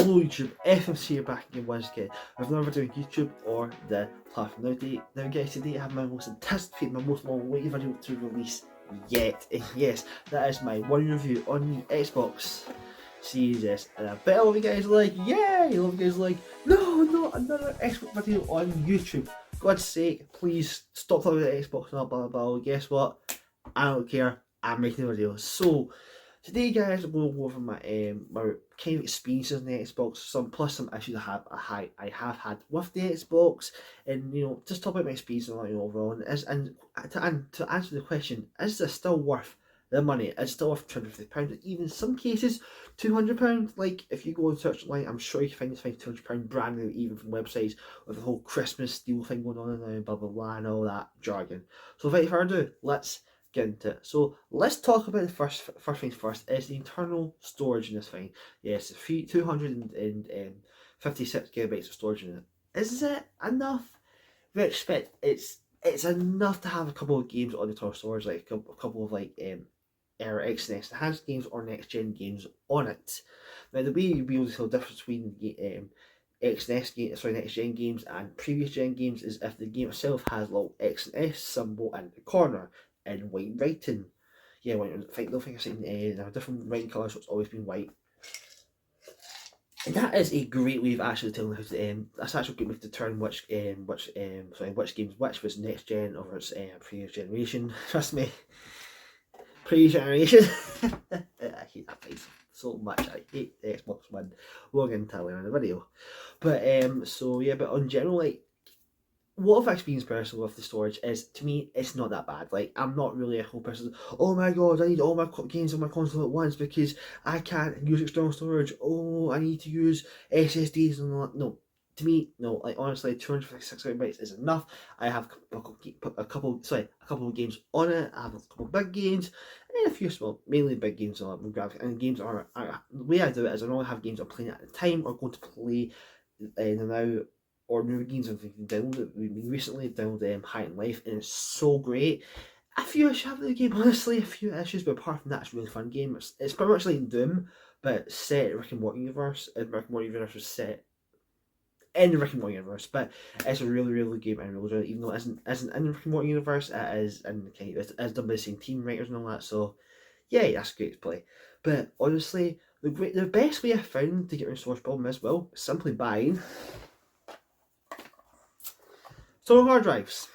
Hello YouTube, FMC here back again once again with another video on YouTube or the platform. Now guys, today I have my most anticipated, my most long-awaited video to release yet. And yes, that is my one review on the Xbox Series S. And I bet all of you guys are like, yay! All of you guys are like, no, not another Xbox video on YouTube. God's sake, please stop talking about Xbox and blah blah blah. Guess what? I don't care. I'm making a video. So today, guys, we'll go over my my kind of experiences on the Xbox, some issues I have had with the Xbox, and just talk about my experience on overall. And to answer the question, is this still worth the money? Is it still worth £250? Even in some cases, £200. Like if you go and search online, I'm sure you can find £200 brand new, even from websites with the whole Christmas deal thing going on and blah blah blah and all that jargon. So without further ado, let's get into it. So let's talk about the first things first. Is the internal storage in this thing. Yes, 256 gigabytes of storage in it. Is it enough? We expect it's enough to have a couple of games on the internal storage, like a couple of like Era X and X enhanced games or next gen games on it. Now the way you'll be able to tell the difference between next gen games and previous gen games is if the game itself has a little X and S symbol in the corner in white writing. Yeah, I don't think I've seen different writing colours, so it's always been white. And that is a great way of actually telling how to that's actually a great way to determine which games which was next gen over its previous generation. Trust me. Previous generation. I hate that place so much. I hate the Xbox One. We'll get into that later in the video. But so yeah, but in general, like, what I've experienced personally with the storage is, to me, it's not that bad. Like, I'm not really a whole person, oh my god, I need all my games on my console at once because I can't use external storage. Oh, I need to use SSDs and all that. No, to me, no. Like, honestly, 256 gigabytes is enough. I have a couple of games on it. I have a couple of big games and a few small, mainly big games on it. And games are the way I do it is I normally have games I'm playing at the time or going to play now, or new games I've downloaded. We recently downloaded High in Life, and it's so great. A few issues have the game, honestly, a few issues, but apart from that, it's a really fun game. It's pretty much like Doom, but set in Rick and Morty universe. And Rick and Morty universe was set in the Rick and Morty universe, but it's a really, really good game. I really enjoy it, even though it isn't in the Rick and Morty universe. It is in it's done by the same team writers and all that. So yeah, that's great to play. But honestly, the best way I found to get rid of storage problem is, well, simply buying so hard drives.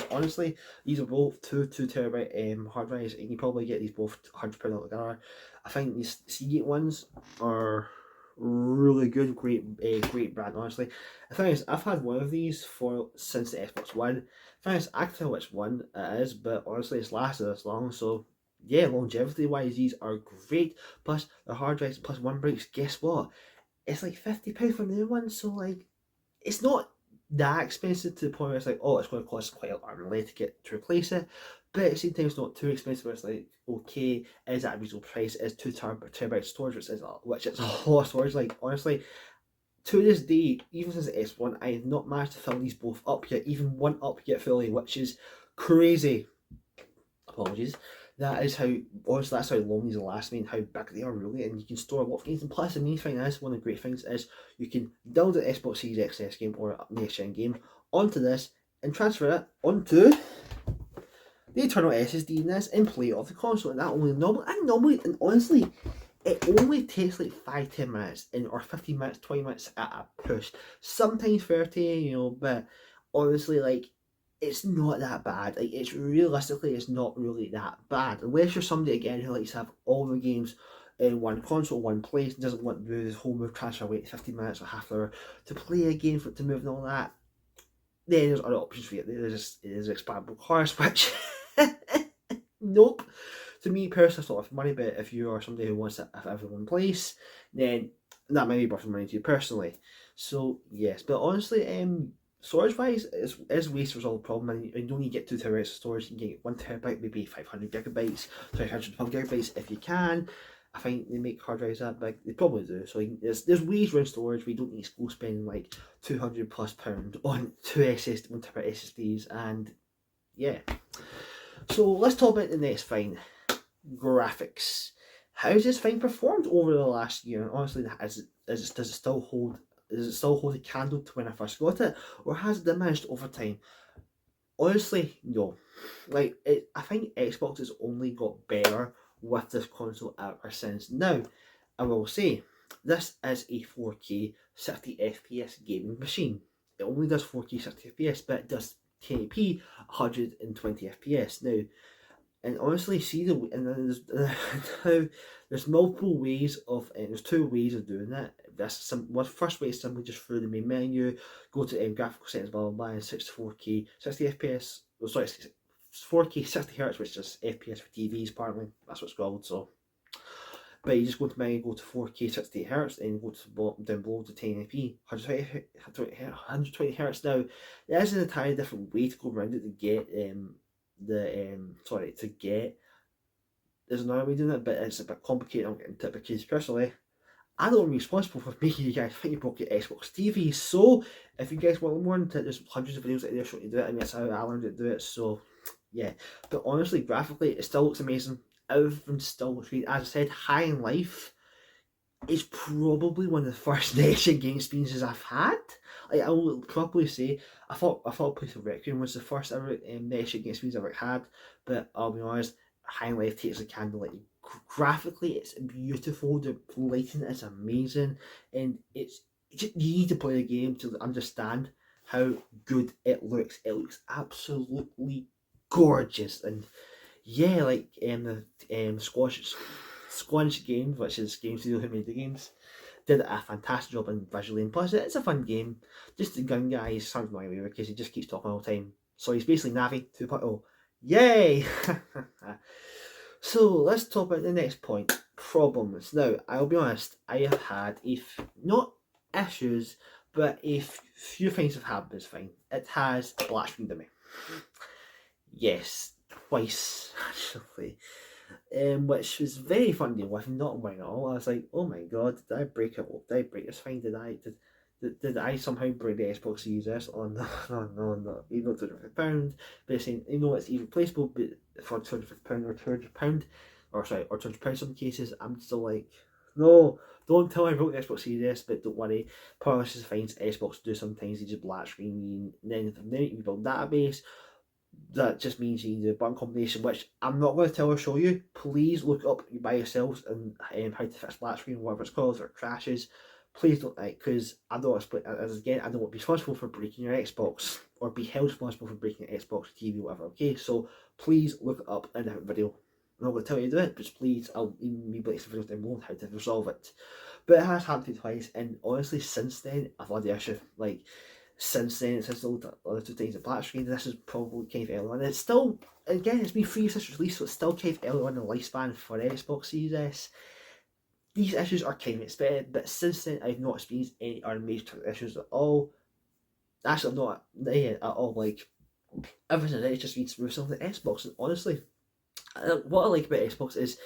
Honestly, these are both 2 terabyte hard drives, and you probably get these both £100 together. I think these Seagate ones are really good, great brand. Honestly, the thing is, I've had one of these since the Xbox One. The thing is, I can tell which one it is, but honestly, it's lasted this long. So yeah, longevity wise, these are great. Plus the hard drives plus one breaks. Guess what? It's like £50 for the new one. So like, it's not that expensive to the point where it's like, oh, it's going to cost quite a lot of money to replace it, but at the same time it's not too expensive where it's like, okay, is that a reasonable price? Is 2 terabyte storage, which is a lot of storage. Like, honestly, to this day, even since the S1, I have not managed to fill these both up yet, even one up yet fully, which is crazy. Apologies. That is how, honestly, that's how long these will last me and how big they are, really. And you can store a lot of games. And plus, the main thing is, one of the great things is you can download an Xbox Series XS game or a next gen game onto this and transfer it onto the internal SSD in this and play it off the console. And that and honestly, it only takes like 5-10 minutes or 15 minutes, 20 minutes at a push. Sometimes 30, but honestly, like, it's not that bad. Like, it's not really that bad, unless you're somebody again who likes to have all the games in one console, one place, and doesn't want to do this whole move transfer, wait 15 minutes or half an hour to play a game for it to move and all that. Then there's other options for you. There's an expandable car switch. Nope. To me personally, it's not worth money, but if you are somebody who wants to have everything in place, then that might be worth money to you personally. So yes, but honestly, storage wise, is waste to resolve the problem, and you don't need to get 2 terabytes of storage. You can get 1 terabyte, maybe 500 gigabytes, 512 gigabytes if you can. I think they make hard drives that big. They probably do. So there's ways around storage. We don't need to go spending like £200+ on 1 terabyte SSDs, and yeah. So let's talk about the next thing, graphics. How's this thing performed over the last year? And honestly, does it still hold? Does it still hold a candle to when I first got it, or has it diminished over time? Honestly, no. I think Xbox has only got better with this console ever since. Now, I will say, this is a 4K 60 FPS gaming machine. It only does 4K 60 FPS, but it does 1080p 120 FPS. Now, and honestly, see the and then now there's multiple ways of there's two ways of doing that. First way is simply just through the main menu, go to graphical settings, blah blah blah, and 64K 60 FPS. Oh, sorry, 4K 60 hertz, which is FPS for TVs. Apparently, that's what it's called. So, but you just go to menu, go to 4K 60 hertz, and go to the bottom down below to 1080p 120 hertz. Now, there is an entirely different way to go around it to get to get there's another way of doing it, but it's a bit complicated. I'm getting into it because personally I don't want to be responsible for making you guys think you broke your Xbox TV. So if you guys want more into it, there's hundreds of videos out there showing you to do it, and that's how I learned to do it. So yeah, but honestly, graphically it still looks amazing. Everything still looks great. As I said, High in Life is probably one of the first next gen game experiences I've had. Like, I will probably say, I thought Place of Requiem was the first ever next gen game experience I've ever had, but I'll be honest, High Life takes the candle. Like, graphically, it's beautiful. The lighting is amazing, and you need to play the game to understand how good it looks. It looks absolutely gorgeous, and yeah, like the Squanch Games, which is Game Studio who made the games, did a fantastic job in visually, and plus it's a fun game. Just the gun guy sounds my way because he just keeps talking all the time. So he's basically Navi 2.0. Yay! So let's talk about the next point, problems. Now, I'll be honest, I have had not issues, but a few things have happened with this thing. It has black screened to me. Yes, twice actually. Which was very fun to deal with, not mine at all. I was like, oh my god, did I break it? Did I break this thing? Did I somehow break the Xbox Series S? Oh no, no. Even though £250, but it's saying, it's even replaceable, but for £250 or £200, or sorry, or £200 in some cases, I'm still like, no, don't tell me I broke the Xbox Series S, but don't worry. Polish is fine. Xbox do sometimes, they just black screen, and then you build database. That just means you need a button combination, which I'm not going to tell or show you. Please look up by yourselves and how to fix black screen, whatever it's called, or it crashes. Please don't, because I don't want to I don't want to be responsible for breaking your Xbox or be held responsible for breaking your Xbox TV, whatever. Okay, so please look it up in a different video. I'm not going to tell you to do it, but please, I'll even make some videos down below how to resolve it. But it has happened to me twice, and honestly, since then, I've had the issue. Like, since then, since the other two things, the black screen, this is probably kind of early on. It's still, again, it's been 3 years since release, so it's still kind of early on in the lifespan for Xbox Series S. These issues are kind of expected, but since then, I've not experienced any other major issues at all. Actually, not at all. Like, everything it's just been smooth sailing with Xbox, and honestly, what I like about Xbox is,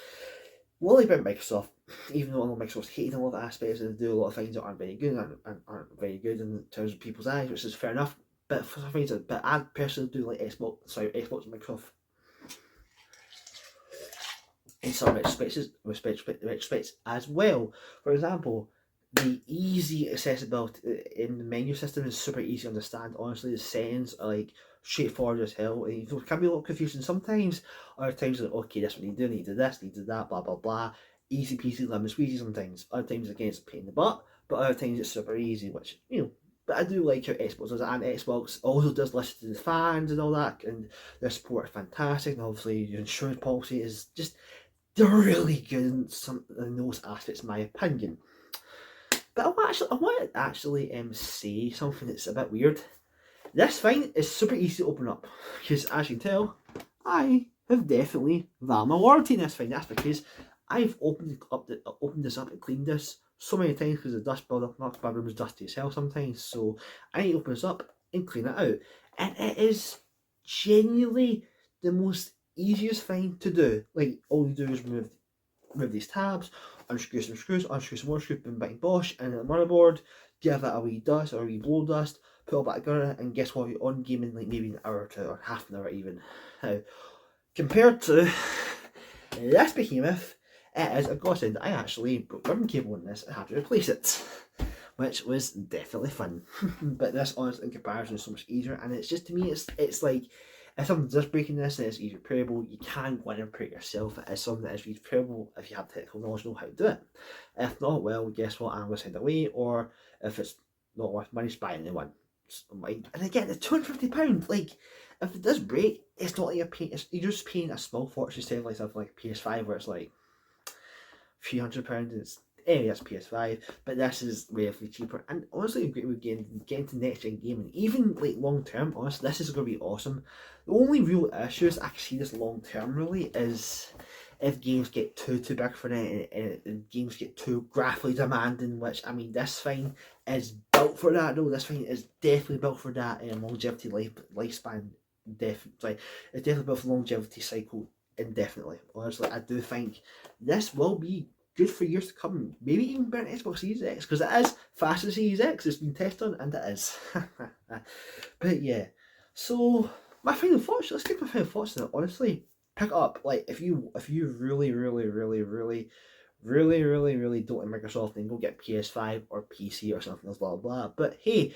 what I like about Microsoft, even though I know Microsoft's hating a lot of aspects and they do a lot of things that aren't very good and aren't very good in terms of people's eyes, which is fair enough. But for some reason, but I personally do like Xbox and Microsoft in some respects as well. For example, the easy accessibility in the menu system is super easy to understand. Honestly, the settings are like straightforward as hell. It can be a little confusing sometimes. Other times, like, okay, this one you do, need to do this, need to do that, blah blah blah. Easy peasy, lemon squeezy sometimes. Other times, again, it's a pain in the butt, but other times it's super easy, which, but I do like how Xbox does it, and Xbox also does listen to the fans and all that, and their support is fantastic, and obviously your insurance policy is just, they're really good in those aspects, in my opinion. But I want to actually say something that's a bit weird. This thing is super easy to open up, because as you can tell, I have definitely valid my warranty in this thing. That's because I've opened this up and cleaned this so many times because the dust build up. My bedroom's dusty as hell sometimes, so I need to open this up and clean it out. And it is genuinely the most easiest thing to do. Like, all you do is remove these tabs, unscrew some screws, unscrew some more screws, boom, bang, bosh, and the motherboard, give it a wee dust or a wee blow dust, put it all back together, and guess what? You're on game in like maybe an hour or two, or half an hour even. Now, compared to this behemoth, It is, I've got to say, I actually broke the ribbon cable in this and had to replace it, which was definitely fun. But this, honestly, in comparison, is so much easier, and it's just, to me, it's like, if something does break in this and it's easy repairable, you can go in and repair it yourself. It is something that is repairable if you have technical knowledge, know how to do it. If not, well, guess what, I'm going to send it away, or if it's not worth money, just buy a new one. And again, it's £250. Like, if it does break, it's not like you're just paying a small fortune instead of like something like PS5 where it's like £300. It's anyway, that's PS5, but this is relatively cheaper. And honestly, great with getting to next gen gaming, even like long term. Honestly, this is going to be awesome. The only real issues I can see this long term really is if games get too big for it, and games get too graphically demanding. Which, I mean, this thing is built for that. No, this thing is definitely built for that longevity lifespan. Definitely, it's definitely built for longevity cycle indefinitely. Honestly, I do think this will be good for years to come. Maybe even better than Xbox Series X, because it is faster than Series X. It's been tested on, and it is. But yeah, so my final thoughts. Let's get my final thoughts on it. Honestly, pick up. Like, if you really don't like Microsoft, then go get PS5 or PC or something else, blah blah blah. But hey,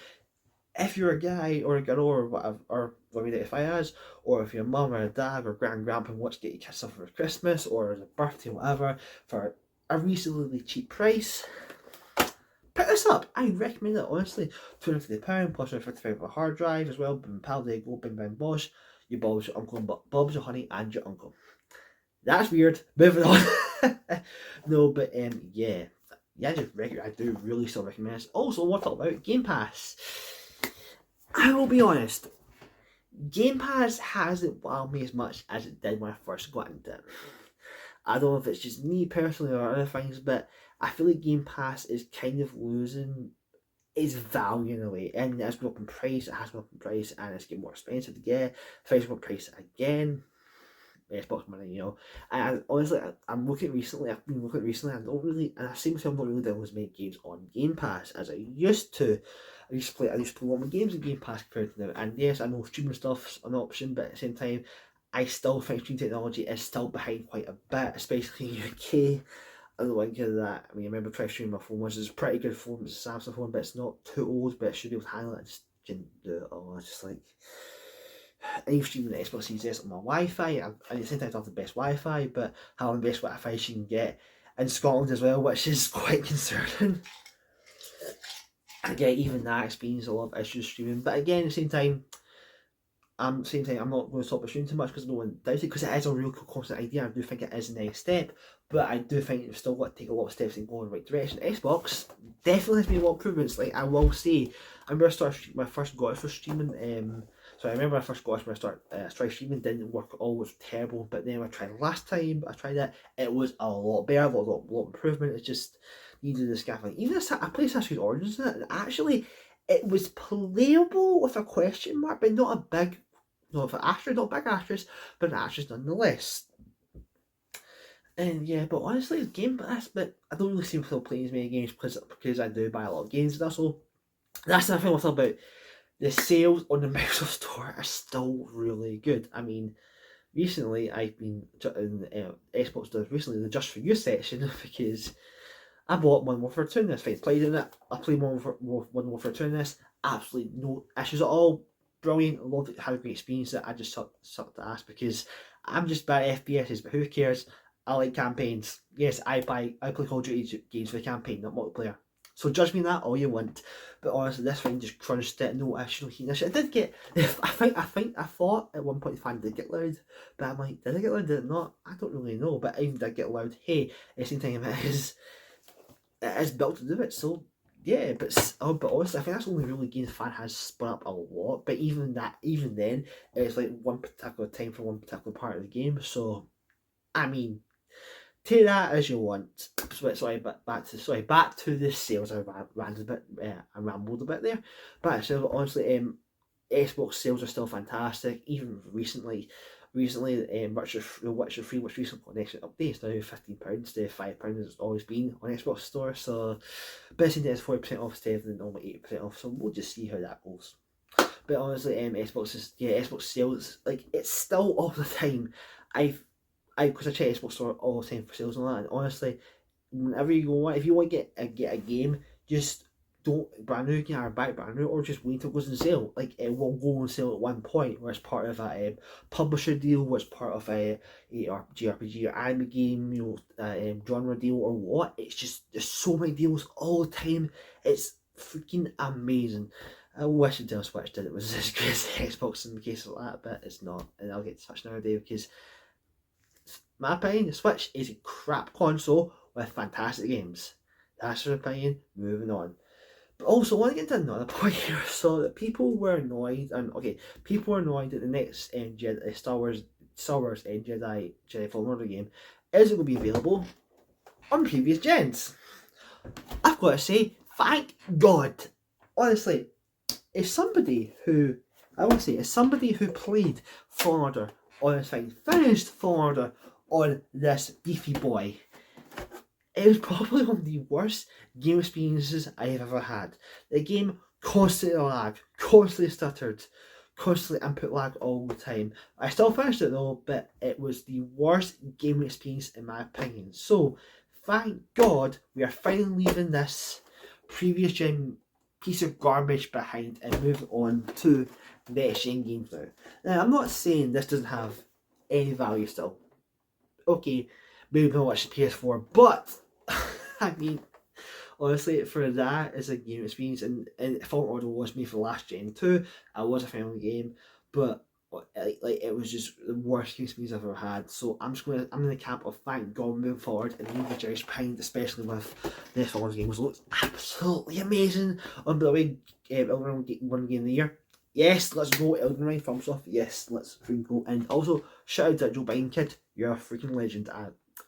if you're a guy or a girl or whatever, or what we identify as, or if you're a mum or a dad or grandpa and wants to get your kids stuff for Christmas or as a birthday or whatever for a reasonably cheap price, pick this up. I recommend it, honestly. £250 plus £155 for a hard drive as well. Boom, pal, there you go, bing bang bosh. Your Bob's your uncle, and Bob's your honey and your uncle. That's weird. Moving on. No, but yeah. I do really still recommend this. Also, what about Game Pass? I will be honest, Game Pass hasn't wowed me as much as it did when I first got into it. I don't know if it's just me personally or other things, but I feel like Game Pass is kind of losing its value in a way. And it's gone up in price, it has gone up in price, and it's getting more expensive to get. Price up price again. Xbox money, you know. And honestly, I'm looking recently. I've been looking recently. I don't really, and I seem to have not really done as many games on Game Pass as I used to. I used to play a lot more games in Game Pass compared to now. And yes, I know streaming stuff's an option, but at the same time, I still think streaming technology is still behind quite a bit, especially in the UK. I don't like that. I mean, I remember trying to stream my phone, which is a pretty good phone. It's a Samsung phone, but it's not too old, but it should be able to handle it. I just didn't do it. Oh, it's just like. And you've streaming the Xbox Series S on my Wi-Fi, and at the same time I have the best Wi-Fi, but having the best Wi-Fi she can get in Scotland as well, which is quite concerning. Again, even that experience a lot of issues streaming, but again, at the same time, I'm not going to stop streaming too much because no one does it, because it is a real cool constant idea. I do think it is the next step, but I do think you've still got to take a lot of steps and go in the right direction. Xbox definitely has made a lot of improvements. Like, I will say, I remember my first got for streaming. So I remember my first got when I tried streaming, didn't work at all, was terrible. But then I tried last time, I tried it was a lot better, a lot of improvement. It just needed the scaffolding. Even I played Assassin's Creed Origins in it, and actually it was playable with a question mark, but not a big, not an asterisk, not a big asterisk, but an asterisk nonetheless. And yeah, but honestly, it's Game Pass, but I don't really seem to play as many games because I do buy a lot of games and that. So that's the thing I thought about. The sales on the Microsoft Store are still really good. I mean, recently I've been in Xbox does recently the Just For You section because I bought Modern Warfare 2 in this thing, played in it. I played Modern Warfare 2 in this. Absolutely no issues at all. Brilliant. Loved it. Had a great experience. That I just sucked the ass because I'm just bad at FPSs, but who cares? I like campaigns. Yes, I play Call of Duty games for the campaign, not multiplayer. So judge me that all you want, but honestly, this thing just crunched it. No issue, heat. It did get. I thought at one point the fan did get loud, but I'm like, did it get loud? Did it not? I don't really know, but it even did get loud. Hey, at the same time, it is built to do it. So yeah, but honestly, I think that's the only really game the fan has spun up a lot. But even then, it's like one particular time for one particular part of the game. So, I mean, take that as you want. Back to the sales. I rambled a bit there, but so honestly, Xbox sales are still fantastic. Even recently, Witcher 3, which recently got an extra update, is now £15 instead of £5 as it's always been on Xbox Store. So, best thing is 40% off instead of the normal 80% off. So we'll just see how that goes. But honestly, Xbox sales, like, it's still all the time. because I check Xbox Store all the time for sales and all that, and honestly, whenever you go on, if you want to get a game, just don't brand new, you can buy it brand new, or just wait until it goes on sale. Like it will go on sale at one point, where it's part of a publisher deal, where it's part of a JRPG or anime game, genre deal or what. It's just there's so many deals all the time. It's freaking amazing. I wish Nintendo Switch did it was as good as Xbox in the case of that, but it's not, and I'll get to Switch nowadays because, my opinion, the Switch is a crap console with fantastic games. That's your opinion. Moving on. But also, I want to get to another point here. So that people were annoyed, and people were annoyed that the next Star Wars Jedi Fallen Order game isn't going to be available on previous gens. I've got to say, thank God. Honestly, as somebody who played Fallen Order on this thing, finished Fallen Order on this beefy boy, it was probably one of the worst game experiences I have ever had. The game constantly lagged, constantly stuttered, constantly input lag all the time. I still finished it though, but it was the worst game experience in my opinion. So, thank God we are finally leaving this previous gen piece of garbage behind and moving on to next gen games now. Now, I'm not saying this doesn't have any value still. Okay, maybe not watch the PS4, but I mean, honestly, for that as a game experience, and Fallen Order was made for the last gen too. I was a fan of the game, but like it was just the worst game experience I've ever had. So I'm in the camp of thank God moving forward and leaving the generation behind, especially with this Fallen Order game, which looks absolutely amazing. And by the way, Elden Ring one game of the year. Yes, let's go Elden Ring from Soft. Yes, let's freaking go. And also, shout out to Joe Biden kid. You're a freaking legend.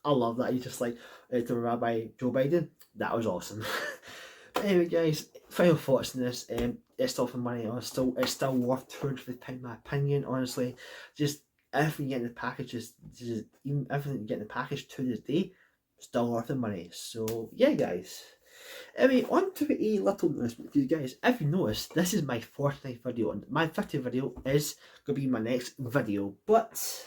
I love that. You just like to Rabbi Joe Biden. That was awesome. But anyway, guys, final thoughts on this. It's still for money. It's still worth £200 for the time, in my opinion. Honestly, just everything you get in the package even everything you get in the package to this day, still worth the money. So yeah, guys. Anyway, on to a little announcement for you guys. If you noticed, this is my 49th video, and my 50th video is going to be my next video, but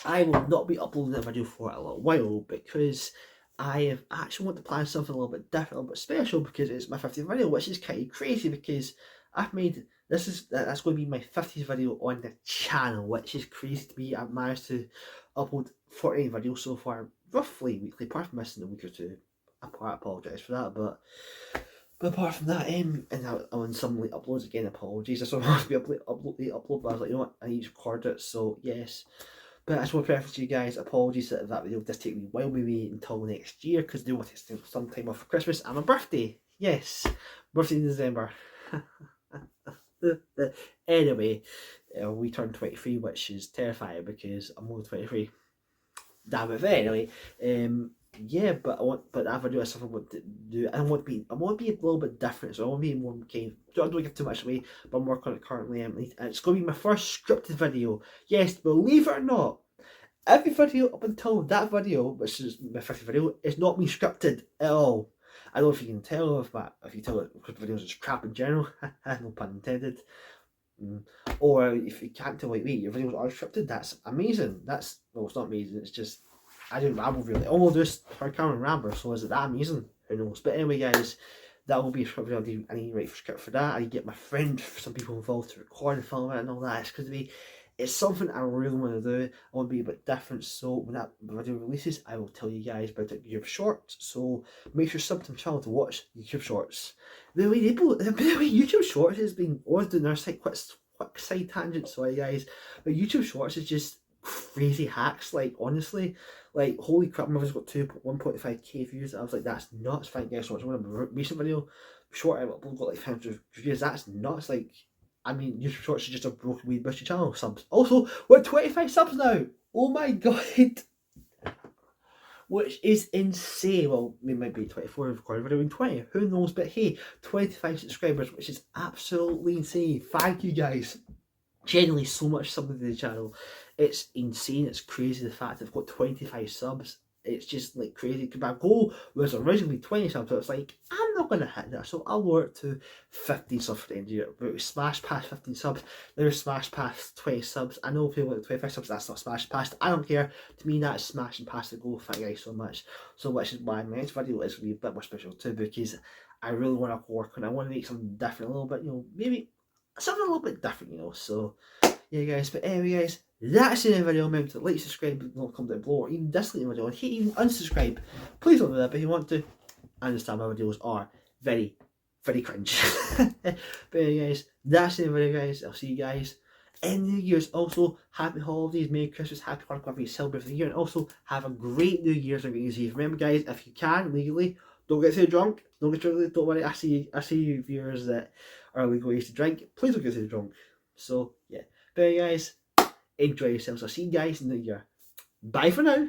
I will not be uploading that video for a little while because I have actually want to plan something a little bit different, a little bit special, because it's my 50th video, which is kind of crazy because that's going to be my 50th video on the channel, which is crazy to me. I've managed to upload 48 videos so far, roughly weekly, apart from missing a week or two. I apologise for that, but apart from that, and on some late uploads again, apologies. I sort of want to be upload, but I was like, you know what, I need to record it, so yes. But I just want to preface to you guys, apologies that video does take me a while, maybe until next year, because they want to take some time off for Christmas and my birthday. Yes, birthday in December. Anyway, we turned 23, which is terrifying because I'm only 23. Damn it. But anyway, yeah, but that video is something I want to do. I want to be a little bit different, so I want to be more kind. Don't give too much away, but I'm working on it currently, and it's going to be my first scripted video. Yes, believe it or not, every video up until that video, which is my 50th video, is not me scripted at all. I don't know if you can tell, if you tell that scripted videos is crap in general, no pun intended. Or if you can't tell, like, wait, your videos are scripted, that's amazing. Well, it's not amazing, it's just I don't ramble really. All I'll do is turn camera and ramble, so is it that amazing? Who knows? But anyway, guys, that will be a script video. I need to write for script for that. I need to get my friend, some people involved to record and film it and all that. It's going to be, it's something I really want to do. I want to be a bit different, so when that video releases, I will tell you guys about it YouTube Shorts. So make sure sub to my channel to watch YouTube Shorts. By the way, YouTube Shorts has been always doing their quick side tangent, sorry guys, but YouTube Shorts is just crazy hacks. Like, honestly, like, holy crap, my video's got 1.5k views. I was like, that's nuts. Thank you guys so much. One of my recent video short I've got like 500 views. That's nuts. Like, I mean, YouTube Shorts is just a broken weed bushy channel. Subs also, we're 25 subs now. Oh my god. Which is insane. Well, we might be 24 recording video in 20, who knows, but hey, 25 subscribers, which is absolutely insane. Thank you guys. Genuinely so much something to the channel. It's insane, it's crazy the fact I've got 25 subs. it's just like crazy. Because my goal was originally 20 subs, so it's like, I'm not going to hit that. So I'll lower it to 15 subs for the end of the year. But we smashed past 15 subs, then we smashed past 20 subs. I know people like 25 subs, that's not smashed past. I don't care. To me, that's smashing past the goal. Thank you guys so much. So, which is why my next video is going to be a bit more special too, because I really want to work on it. I want to make something different a little bit, maybe something a little bit different, so yeah guys, but anyway guys, that's the end of the video. Remember to like, subscribe, don't comment down below, or even dislike the video, and hit even unsubscribe. Please don't do that, but if you want to. I understand my videos are very, very cringe. But anyway guys, that's the end of the video guys. I'll see you guys in New Year's. Also, happy holidays, Merry Christmas, happy Hanukkah, whatever you celebrate for the year, and also have a great New Year's and New Year's Eve. Remember guys, if you can, legally, don't get too drunk. Don't worry, I see you viewers that are legally used to drink. Please don't get too drunk. So yeah. But anyway guys, enjoy yourselves. I'll see you guys in the new year. Bye for now.